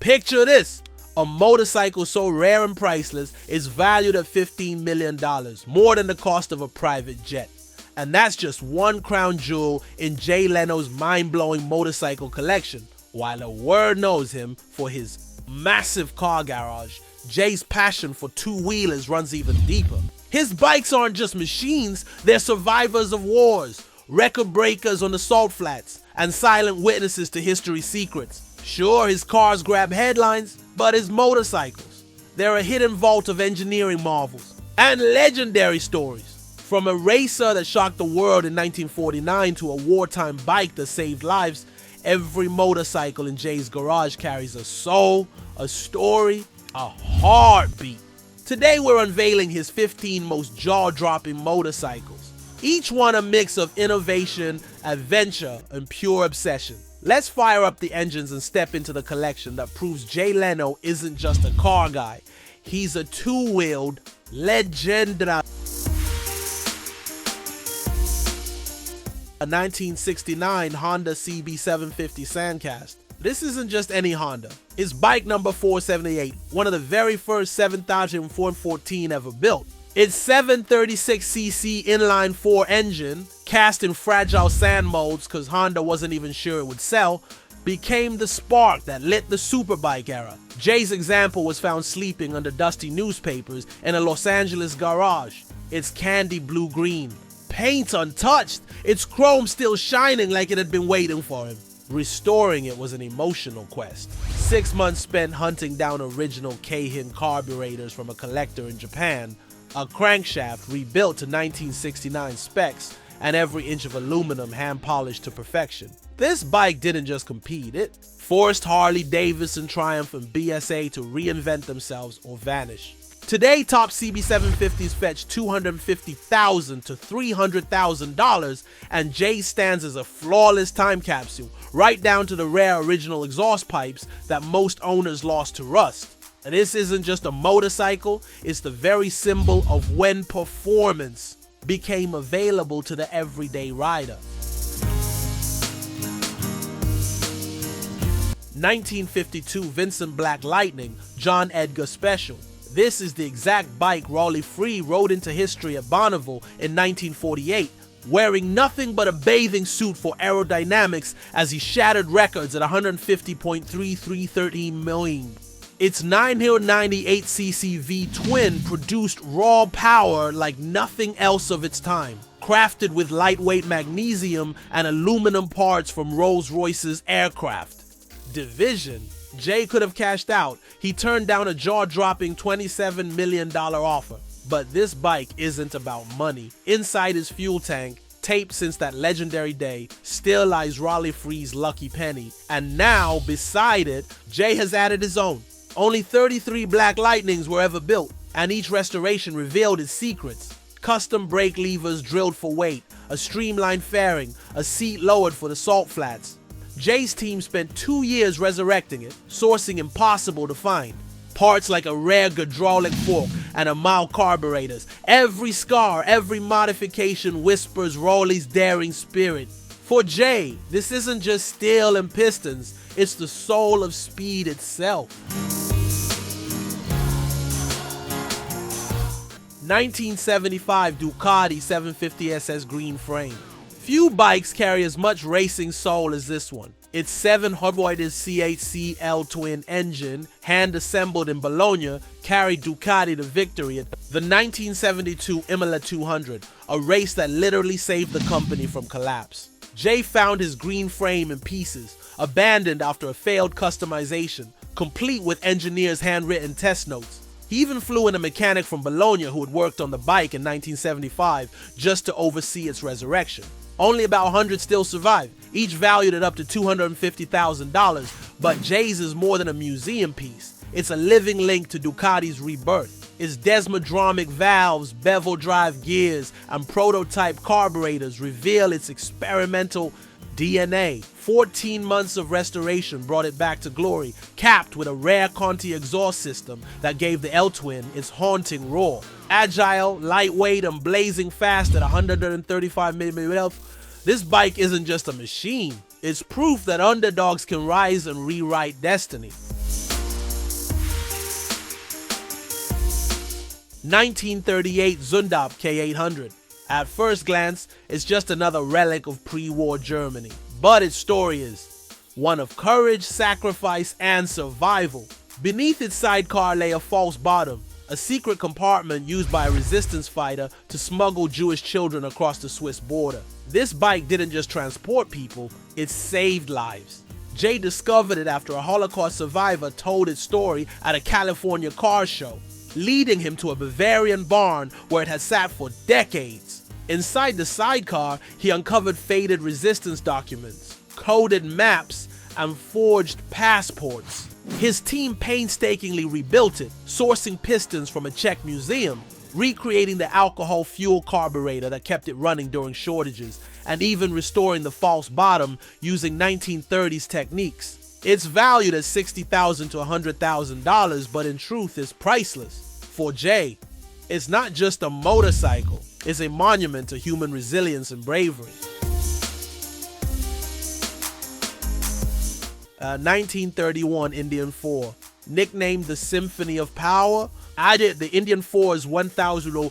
Picture this. A motorcycle so rare and priceless is valued at $15 million, more than the cost of a private jet. And that's just one crown jewel in Jay Leno's mind-blowing motorcycle collection. While the world knows him for his massive car garage, Jay's passion for two-wheelers runs even deeper. His bikes aren't just machines, they're survivors of wars, record breakers on the salt flats, and silent witnesses to history's secrets. Sure, his cars grab headlines, but his motorcycles, they're a hidden vault of engineering marvels and legendary stories. From a racer that shocked the world in 1949 to a wartime bike that saved lives, every motorcycle in Jay's garage carries a soul, a story, a heartbeat. Today we're unveiling his 15 most jaw-dropping motorcycles, each one a mix of innovation, adventure, and pure obsession. Let's fire up the engines and step into the collection that proves Jay Leno isn't just a car guy, he's a two-wheeled legend. A 1969 Honda CB750 Sandcast. This isn't just any Honda. It's bike number 478, one of the very first 7414 ever built. Its 736cc inline-4 engine, cast in fragile sand molds because Honda wasn't even sure it would sell, became the spark that lit the superbike era. Jay's example was found sleeping under dusty newspapers in a Los Angeles garage. It's candy blue-green, paint untouched, its chrome still shining like it had been waiting for him. Restoring it was an emotional quest. 6 months spent hunting down original Keihin carburetors from a collector in Japan, a crankshaft rebuilt to 1969 specs, and every inch of aluminum hand-polished to perfection. This bike didn't just compete, it forced Harley Davidson, Triumph, and BSA to reinvent themselves or vanish. Today, top CB750s fetch $250,000 to $300,000, and Jay stands as a flawless time capsule, right down to the rare original exhaust pipes that most owners lost to rust. And this isn't just a motorcycle, it's the very symbol of when performance became available to the everyday rider. 1952 Vincent Black Lightning, John Edgar Special. This is the exact bike Raleigh Free rode into history at Bonneville in 1948, wearing nothing but a bathing suit for aerodynamics as he shattered records at 150.3313 million. Its 998cc V-twin produced raw power like nothing else of its time, crafted with lightweight magnesium and aluminum parts from Rolls-Royce's aircraft division. Jay could have cashed out. He turned down a jaw-dropping $27 million offer. But this bike isn't about money. Inside his fuel tank, taped since that legendary day, still lies Raleigh Free's lucky penny. And now, beside it, Jay has added his own. Only 33 Black Lightnings were ever built, and each restoration revealed its secrets. Custom brake levers drilled for weight, a streamlined fairing, a seat lowered for the salt flats. Jay's team spent 2 years resurrecting it, sourcing impossible to find. Parts like a rare hydraulic fork and a mild carburetors. Every scar, every modification whispers Raleigh's daring spirit. For Jay, this isn't just steel and pistons, it's the soul of speed itself. 1975 Ducati 750SS green frame. Few bikes carry as much racing soul as this one. Its 7-Hobwoides CHC L-twin engine, hand-assembled in Bologna, carried Ducati to victory at the 1972 Imola 200, a race that literally saved the company from collapse. Jay found his green frame in pieces, abandoned after a failed customization, complete with engineers' handwritten test notes. He even flew in a mechanic from Bologna who had worked on the bike in 1975 just to oversee its resurrection. Only about 100 still survive, each valued at up to $250,000, but Jay's is more than a museum piece. It's a living link to Ducati's rebirth. Its desmodromic valves, bevel drive gears, and prototype carburetors reveal its experimental DNA. 14 months of restoration brought it back to glory, capped with a rare Conti exhaust system that gave the L-twin its haunting roar. Agile, lightweight, and blazing fast at 135mm, this bike isn't just a machine, it's proof that underdogs can rise and rewrite destiny. 1938 Zundap K800. At first glance, it's just another relic of pre-war Germany. But its story is one of courage, sacrifice, and survival. Beneath its sidecar lay a false bottom, a secret compartment used by a resistance fighter to smuggle Jewish children across the Swiss border. This bike didn't just transport people, it saved lives. Jay discovered it after a Holocaust survivor told its story at a California car show, leading him to a Bavarian barn where it had sat for decades. Inside the sidecar, he uncovered faded resistance documents, coded maps, and forged passports. His team painstakingly rebuilt it, sourcing pistons from a Czech museum, recreating the alcohol fuel carburetor that kept it running during shortages, and even restoring the false bottom using 1930s techniques. It's valued at $60,000 to $100,000, but in truth is priceless. For Jay, it's not just a motorcycle, it's a monument to human resilience and bravery. 1931 Indian 4. Nicknamed the Symphony of Power, the Indian 4 is 1,000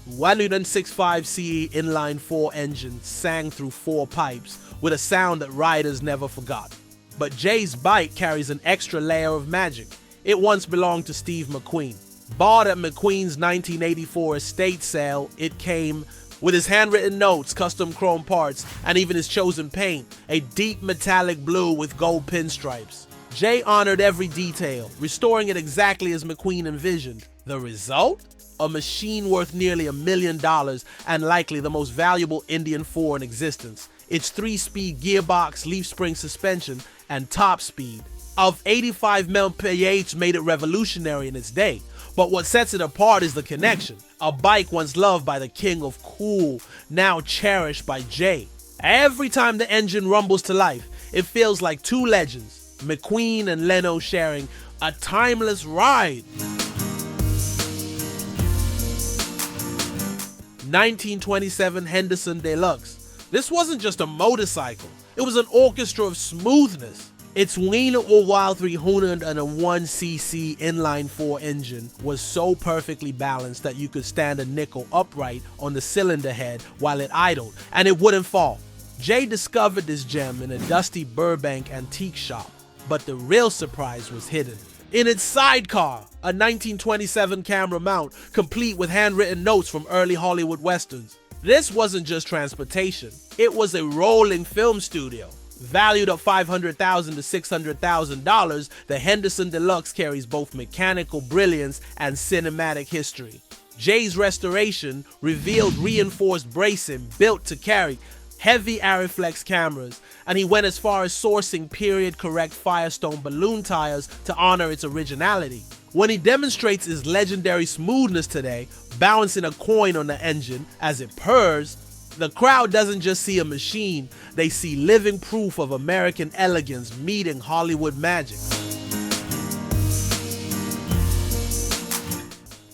165 CE inline 4 engine sang through 4 pipes with a sound that riders never forgot. But Jay's bike carries an extra layer of magic. It once belonged to Steve McQueen. Bought at McQueen's 1984 estate sale, it came with his handwritten notes, custom chrome parts, and even his chosen paint, a deep metallic blue with gold pinstripes. Jay honored every detail, restoring it exactly as McQueen envisioned. The result? A machine worth nearly $1 million and likely the most valuable Indian 4 in existence. Its 3-speed gearbox, leaf spring suspension, and top speed of 85 mph made it revolutionary in its day. But what sets it apart is the connection. A bike once loved by the king of cool, now cherished by Jay. Every time the engine rumbles to life, it feels like two legends, McQueen and Leno, sharing a timeless ride. 1927 Henderson Deluxe. This wasn't just a motorcycle, it was an orchestra of smoothness. Its Wiener Urwahl 301cc inline 4 engine was so perfectly balanced that you could stand a nickel upright on the cylinder head while it idled, and it wouldn't fall. Jay discovered this gem in a dusty Burbank antique shop, but the real surprise was hidden in its sidecar, a 1927 camera mount, complete with handwritten notes from early Hollywood westerns. This wasn't just transportation, it was a rolling film studio. Valued at $500,000 to $600,000, the Henderson Deluxe carries both mechanical brilliance and cinematic history. Jay's restoration revealed reinforced bracing built to carry heavy Arriflex cameras, and he went as far as sourcing period-correct Firestone balloon tires to honor its originality. When he demonstrates his legendary smoothness today, balancing a coin on the engine as it purrs, the crowd doesn't just see a machine, they see living proof of American elegance meeting Hollywood magic.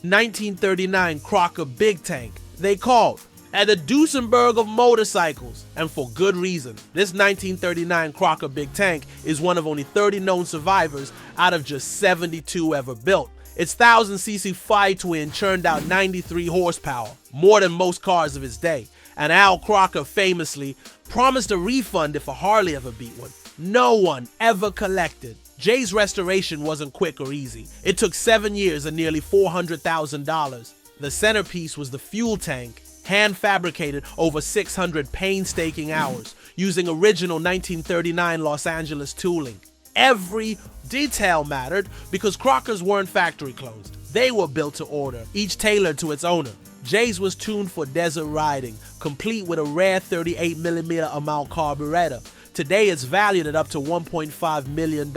1939 Crocker Big Tank. They called at the Duesenberg of motorcycles, and for good reason. This 1939 Crocker Big Tank is one of only 30 known survivors out of just 72 ever built. Its 1000cc Fi-Twin churned out 93 horsepower, more than most cars of its day. And Al Crocker famously promised a refund if a Harley ever beat one. No one ever collected. Jay's restoration wasn't quick or easy. It took 7 years and nearly $400,000. The centerpiece was the fuel tank, hand-fabricated over 600 painstaking hours, using original 1939 Los Angeles tooling. Every detail mattered because Crockers weren't factory closed. They were built to order, each tailored to its owner. Jay's was tuned for desert riding, complete with a rare 38mm amount carburetor. Today it's valued at up to $1.5 million,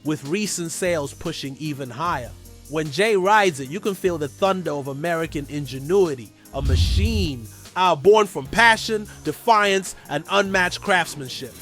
with recent sales pushing even higher. When Jay rides it, you can feel the thunder of American ingenuity, a machine born from passion, defiance, and unmatched craftsmanship.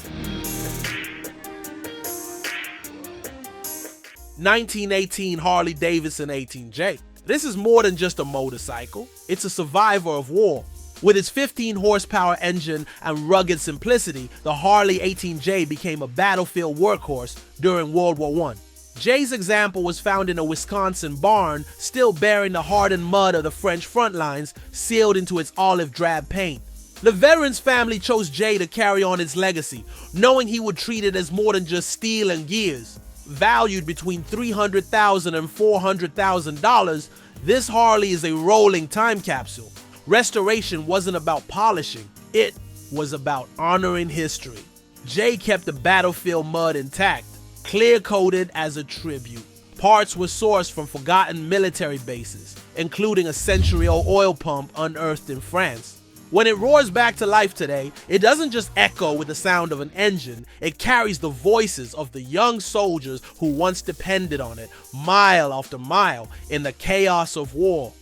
1918 Harley Davidson 18J. This is more than just a motorcycle, it's a survivor of war. With its 15 horsepower engine and rugged simplicity, the Harley 18J became a battlefield workhorse during World War I. Jay's example was found in a Wisconsin barn, still bearing the hardened mud of the French front lines, sealed into its olive drab paint. The veteran's family chose Jay to carry on its legacy, knowing he would treat it as more than just steel and gears. Valued between $300,000 and $400,000, this Harley is a rolling time capsule. Restoration wasn't about polishing, it was about honoring history. Jay kept the battlefield mud intact, clear-coated as a tribute. Parts were sourced from forgotten military bases, including a century-old oil pump unearthed in France. When it roars back to life today, it doesn't just echo with the sound of an engine, it carries the voices of the young soldiers who once depended on it, mile after mile, in the chaos of war.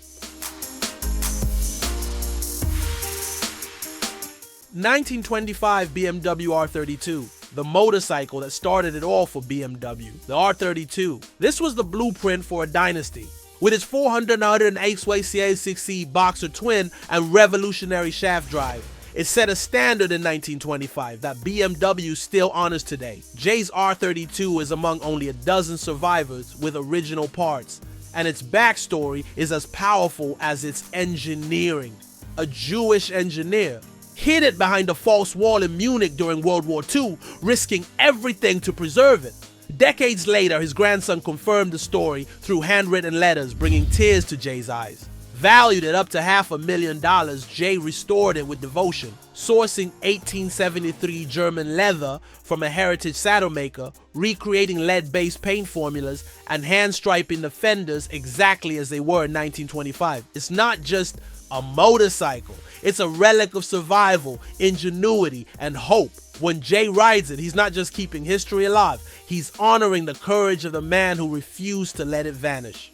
1925 BMW R32, the motorcycle that started it all for BMW, the R32. This was the blueprint for a dynasty. With its 408 CA6C boxer twin and revolutionary shaft drive, it set a standard in 1925 that BMW still honors today. Jay's R32 is among only a dozen survivors with original parts, and its backstory is as powerful as its engineering. A Jewish engineer hid it behind a false wall in Munich during World War II, risking everything to preserve it. Decades later, his grandson confirmed the story through handwritten letters, bringing tears to Jay's eyes. Valued at up to $500,000, Jay restored it with devotion, sourcing 1873 German leather from a heritage saddle maker, recreating lead-based paint formulas, and hand-striping the fenders exactly as they were in 1925. It's not just a motorcycle, it's a relic of survival, ingenuity, and hope. When Jay rides it, he's not just keeping history alive, he's honoring the courage of the man who refused to let it vanish.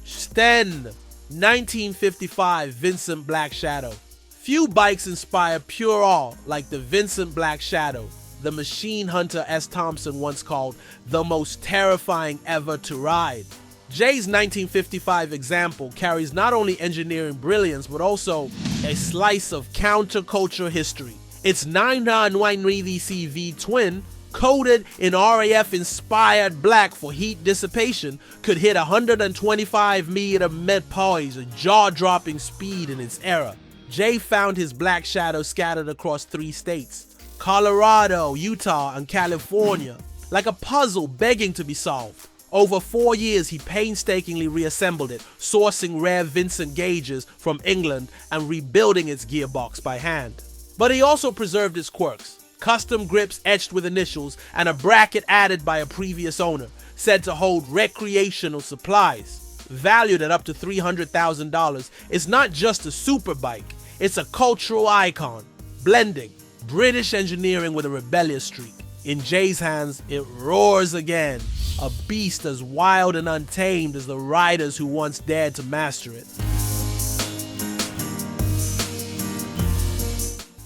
Sten, 1955 Vincent Black Shadow. Few bikes inspire pure awe like the Vincent Black Shadow, the machine hunter S. Thompson once called the most terrifying ever to ride. Jay's 1955 example carries not only engineering brilliance but also a slice of counterculture history. Its 993 V twin, coated in RAF-inspired black for heat dissipation, could hit 125 mph, a jaw-dropping speed in its era. Jay found his Black Shadow scattered across 3 states, Colorado, Utah, and California, like a puzzle begging to be solved. Over 4 years, he painstakingly reassembled it, sourcing rare Vincent gauges from England and rebuilding its gearbox by hand. But he also preserved its quirks. Custom grips etched with initials and a bracket added by a previous owner, said to hold recreational supplies. Valued at up to $300,000, it's not just a superbike, it's a cultural icon, blending British engineering with a rebellious streak. In Jay's hands, it roars again, a beast as wild and untamed as the riders who once dared to master it.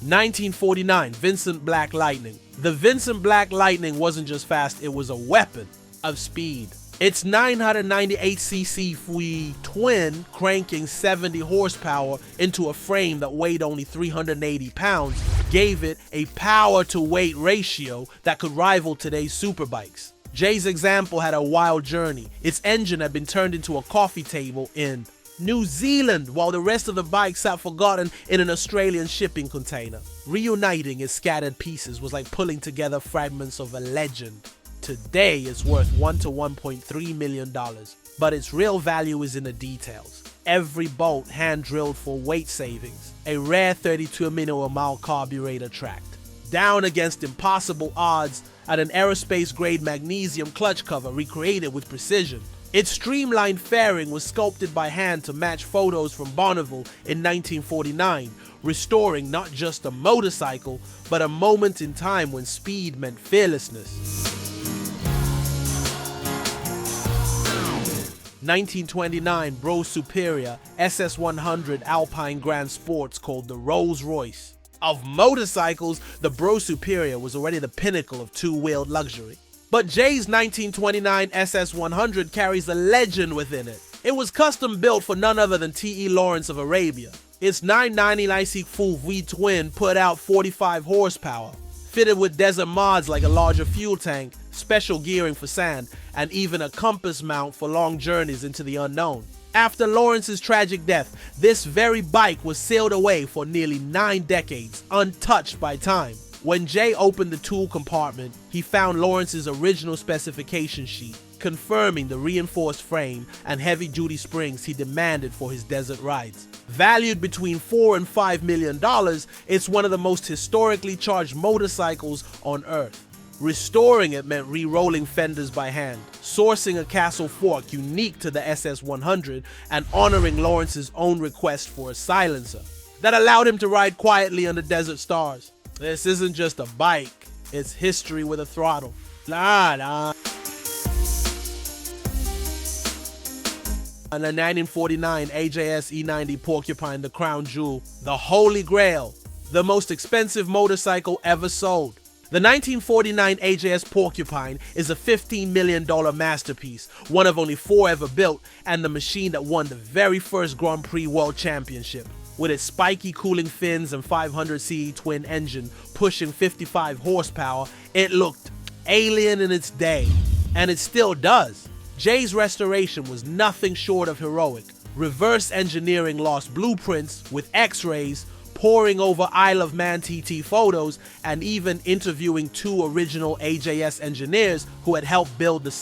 1949 Vincent Black Lightning. The Vincent Black Lightning wasn't just fast, it was a weapon of speed. Its 998cc V twin, cranking 70 horsepower into a frame that weighed only 380 pounds, gave it a power-to-weight ratio that could rival today's superbikes. Jay's example had a wild journey. Its engine had been turned into a coffee table in New Zealand, while the rest of the bike sat forgotten in an Australian shipping container. Reuniting its scattered pieces was like pulling together fragments of a legend. Today, it's worth $1 to $1.3 million, but its real value is in the details. Every bolt hand-drilled for weight savings, a rare 32 amino mile carburetor tracked, down against impossible odds at an aerospace-grade magnesium clutch cover recreated with precision. Its streamlined fairing was sculpted by hand to match photos from Bonneville in 1949, restoring not just a motorcycle, but a moment in time when speed meant fearlessness. 1929 Bro Superior SS100 Alpine Grand Sports, called the Rolls Royce. Of motorcycles, the Bro Superior was already the pinnacle of two-wheeled luxury. But Jay's 1929 SS100 carries a legend within it. It was custom built for none other than T.E. Lawrence of Arabia. Its 990 full V twin put out 45 horsepower, fitted with desert mods like a larger fuel tank, special gearing for sand, and even a compass mount for long journeys into the unknown. After Lawrence's tragic death, this very bike was sealed away for nearly 9 decades, untouched by time. When Jay opened the tool compartment, he found Lawrence's original specification sheet, confirming the reinforced frame and heavy-duty springs he demanded for his desert rides. Valued between $4 and $5 million, it's one of the most historically charged motorcycles on Earth. Restoring it meant re-rolling fenders by hand, sourcing a castle fork unique to the SS-100, and honoring Lawrence's own request for a silencer that allowed him to ride quietly under desert stars. This isn't just a bike, it's history with a throttle. Nah. And the 1949 AJS E90 Porcupine, the crown jewel, the holy grail, the most expensive motorcycle ever sold. The 1949 AJS Porcupine is a $15 million masterpiece, one of only 4 ever built, and the machine that won the very first Grand Prix World Championship. With its spiky cooling fins and 500cc twin engine pushing 55 horsepower, it looked alien in its day, and it still does. Jay's restoration was nothing short of heroic. Reverse engineering lost blueprints with x-rays, poring over Isle of Man TT photos, and even interviewing 2 original AJS engineers who had helped build the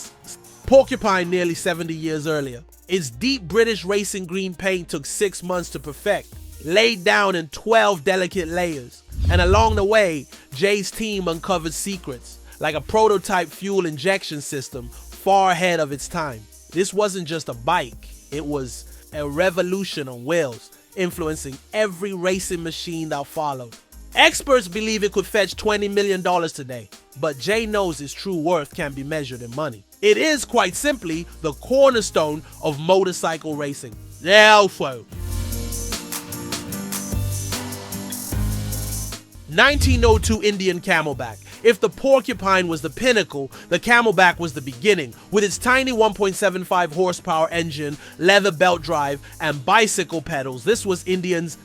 Porcupine nearly 70 years earlier. Its deep British racing green paint took 6 months to perfect, laid down in 12 delicate layers. And along the way, Jay's team uncovered secrets, like a prototype fuel injection system far ahead of its time. This wasn't just a bike, it was a revolution on wheels, influencing every racing machine that followed. Experts believe it could fetch $20 million today, but Jay knows its true worth can't be measured in money. It is quite simply the cornerstone of motorcycle racing. Yeah, so 1902 Indian Camelback. If the Porcupine was the pinnacle, the Camelback was the beginning. With its tiny 1.75 horsepower engine, leather belt drive, and bicycle pedals, this was Indian's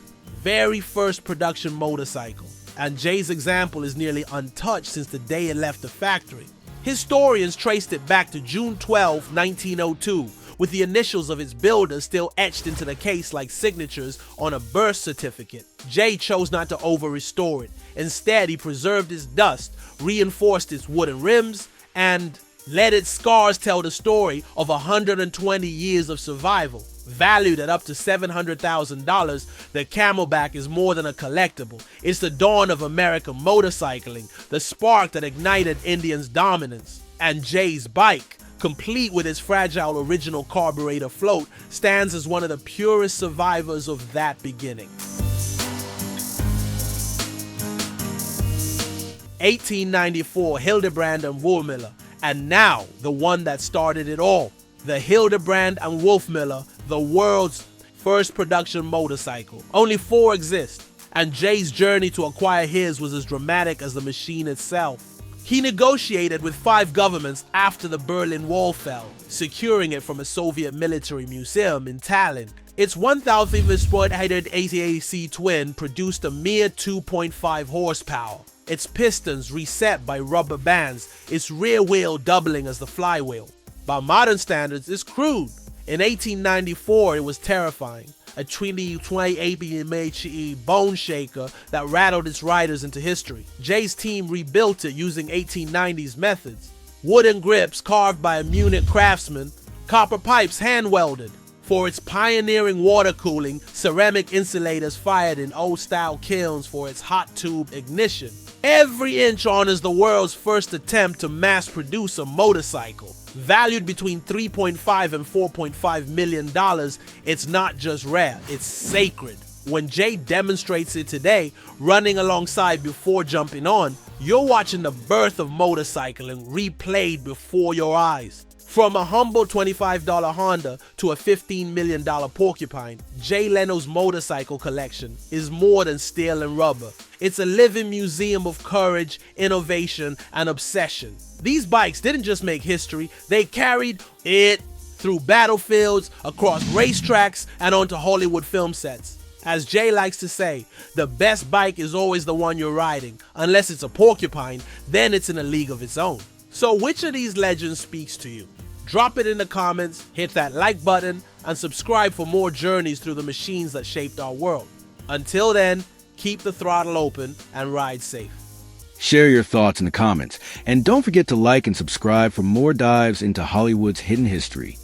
very first production motorcycle. And Jay's example is nearly untouched since the day it left the factory. Historians traced it back to June 12, 1902, with the initials of its builder still etched into the case like signatures on a birth certificate. Jay chose not to over-restore it. Instead, he preserved its dust, reinforced its wooden rims, and let its scars tell the story of 120 years of survival. Valued at up to $700,000, the Camelback is more than a collectible. It's the dawn of American motorcycling, the spark that ignited Indian's dominance. And Jay's bike, complete with its fragile original carburetor float, stands as one of the purest survivors of that beginning. 1894, Hildebrand and Wolfmiller, and now the one that started it all, the Hildebrand and Wolfmiller, the world's first production motorcycle. Only 4 exist, and Jay's journey to acquire his was as dramatic as the machine itself. He negotiated with 5 governments after the Berlin Wall fell, securing it from a Soviet military museum in Tallinn. Its 1,500 ACAC twin produced a mere 2.5 horsepower. Its pistons reset by rubber bands, its rear wheel doubling as the flywheel. By modern standards, it's crude. In 1894, it was terrifying. A 20 APM bone shaker that rattled its riders into history. Jay's team rebuilt it using 1890s methods. Wooden grips carved by a Munich craftsman, copper pipes hand-welded. For its pioneering water cooling, ceramic insulators fired in old-style kilns for its hot tube ignition. Every inch honors the world's first attempt to mass-produce a motorcycle. Valued between $3.5 and $4.5 million, it's not just rare, it's sacred. When Jay demonstrates it today, running alongside before jumping on, you're watching the birth of motorcycling replayed before your eyes. From a humble $25 Honda to a $15 million Porcupine, Jay Leno's motorcycle collection is more than steel and rubber. It's a living museum of courage, innovation, and obsession. These bikes didn't just make history, they carried it through battlefields, across racetracks, and onto Hollywood film sets. As Jay likes to say, the best bike is always the one you're riding. Unless it's a porcupine, then it's in a league of its own. So which of these legends speaks to you? Drop it in the comments, hit that like button, and subscribe for more journeys through the machines that shaped our world. Until then, keep the throttle open and ride safe. Share your thoughts in the comments, and don't forget to like and subscribe for more dives into Hollywood's hidden history.